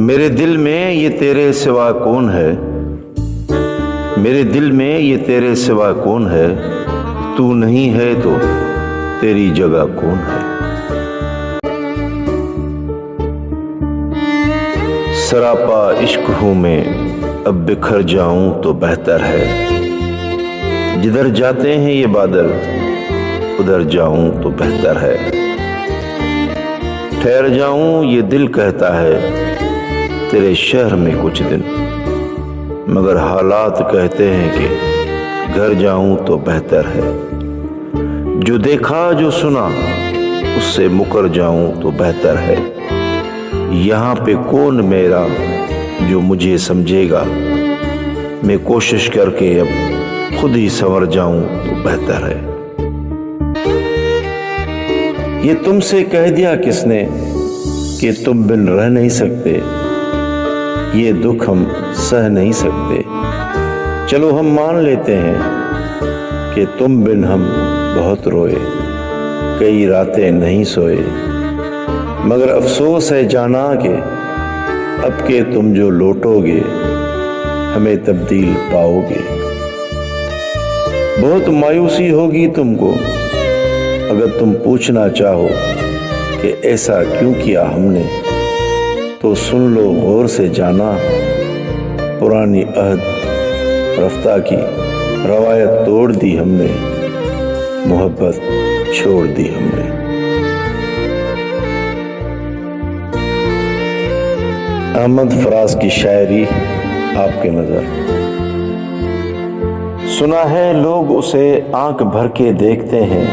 میرے دل میں یہ تیرے سوا کون ہے، میرے دل میں یہ تیرے سوا کون ہے، تو نہیں ہے تو تیری جگہ کون ہے۔ سراپا عشق ہوں میں اب بکھر جاؤں تو بہتر ہے، جدھر جاتے ہیں یہ بادل ادھر جاؤں تو بہتر ہے۔ ٹھہر جاؤں یہ دل کہتا ہے تیرے شہر میں کچھ دن، مگر حالات کہتے ہیں کہ گھر جاؤں تو بہتر ہے۔ جو دیکھا جو سنا اس سے مکر جاؤں تو بہتر ہے۔ یہاں پہ کون میرا جو مجھے سمجھے گا، میں کوشش کر کے اب خود ہی سنور جاؤں تو بہتر ہے۔ یہ تم سے کہہ دیا کس نے کہ تم بن رہ نہیں سکتے، یہ دکھ ہم سہ نہیں سکتے۔ چلو ہم مان لیتے ہیں کہ تم بن ہم بہت روئے، کئی راتیں نہیں سوئے، مگر افسوس ہے جانا کہ اب کہ تم جو لوٹو گے ہمیں تبدیل پاؤ گے۔ بہت مایوسی ہوگی تم کو اگر تم پوچھنا چاہو کہ ایسا کیوں کیا ہم نے، تو سن لو غور سے جانا، پرانی عہد رفتہ کی روایت توڑ دی ہم نے، محبت چھوڑ دی ہم نے۔ احمد فراز کی شاعری آپ کے نظر۔ سنا ہے لوگ اسے آنکھ بھر کے دیکھتے ہیں،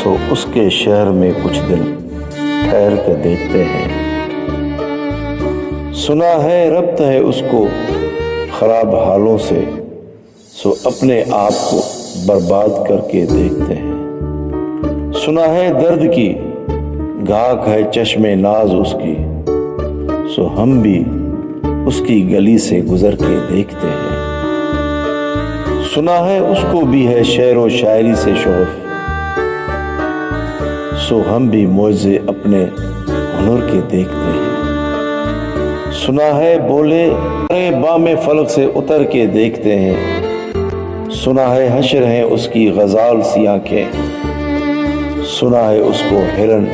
سو اس کے شہر میں کچھ دن ٹھہر کے دیکھتے ہیں۔ سنا ہے ربط ہے اس کو خراب حالوں سے، سو اپنے آپ کو برباد کر کے دیکھتے ہیں۔ سنا ہے درد کی گھاک ہے چشم ناز اس کی، سو ہم بھی اس کی گلی سے گزر کے دیکھتے ہیں۔ سنا ہے اس کو بھی ہے شعر و شاعری سے شوق، سو ہم بھی معجزے اپنے ہنر کے دیکھتے ہیں۔ سنا ہے بولے بام فلک سے اتر کے دیکھتے ہیں، سنا ہے حشر ہیں اس کی غزال سی آنکھیں، سنا ہے اس کو ہرن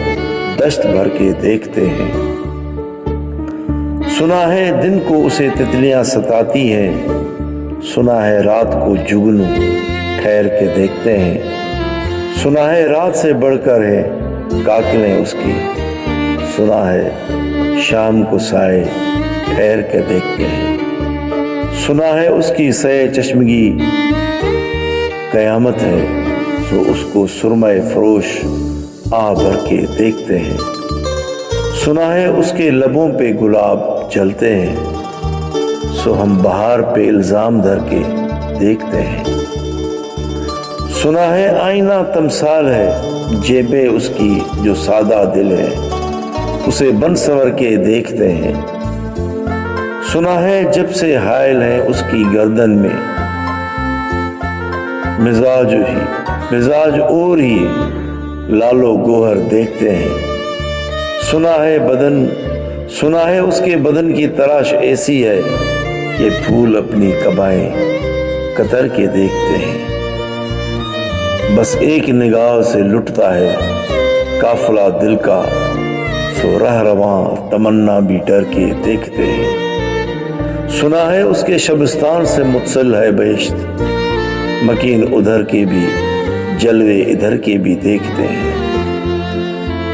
دشت بھر کے دیکھتے ہیں۔ سنا ہے دن کو اسے تتلیاں ستاتی ہیں، سنا ہے رات کو جگنو ٹھہر کے دیکھتے ہیں۔ سنا ہے رات سے بڑھ کر ہے کاکلیں اس کی، سنا ہے شام کو سائے ٹھہر کے دیکھتے ہیں۔ سنا ہے اس کی سہ چشمگی قیامت ہے، سو اس کو سرمہ فروش آہ بھر کے دیکھتے ہیں۔ سنا ہے اس کے لبوں پہ گلاب جلتے ہیں، سو ہم بہار پہ الزام دھر کے دیکھتے ہیں۔ سنا ہے آئینہ تمثال ہے جیبیں اس کی جو سادہ دل ہے، اسے بن سنور کے دیکھتے ہیں۔ سنا ہے جب سے حائل ہے اس کی گردن میں مزاج اور ہی لالو گوہر دیکھتے ہیں۔ سنا ہے اس کے بدن کی تراش ایسی ہے کہ پھول اپنی قبائیں قطر کے دیکھتے ہیں۔ بس ایک نگاہ سے لٹتا ہے قافلہ دل کا، سو رہ رواں تمنا بھی ڈر کے دیکھتے ہیں۔ سنا ہے اس کے شبستان سے متصل ہے بہشت، مکین ادھر کے بھی جلوے ادھر کے بھی دیکھتے ہیں۔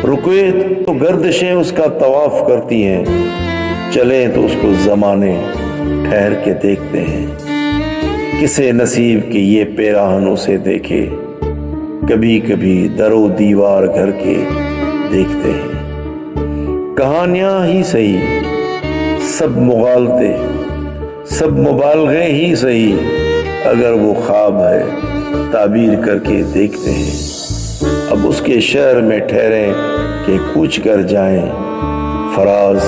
رکے تو گردشیں اس کا طواف کرتی ہیں، چلیں تو اس کو زمانے ٹھہر کے دیکھتے ہیں۔ کسے نصیب کہ یہ پیراہن اسے دیکھے، کبھی کبھی در و دیوار گھر کے دیکھتے ہیں۔ کہانیاں ہی صحیح سب مغالطے، سب مبالغے ہی صحیح، اگر وہ خواب ہے تعبیر کر کے دیکھتے ہیں۔ اب اس کے شہر میں ٹھہریں کہ کوچ کر جائیں، فراز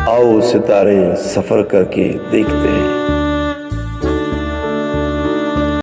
آؤ ستارے سفر کر کے دیکھتے ہیں۔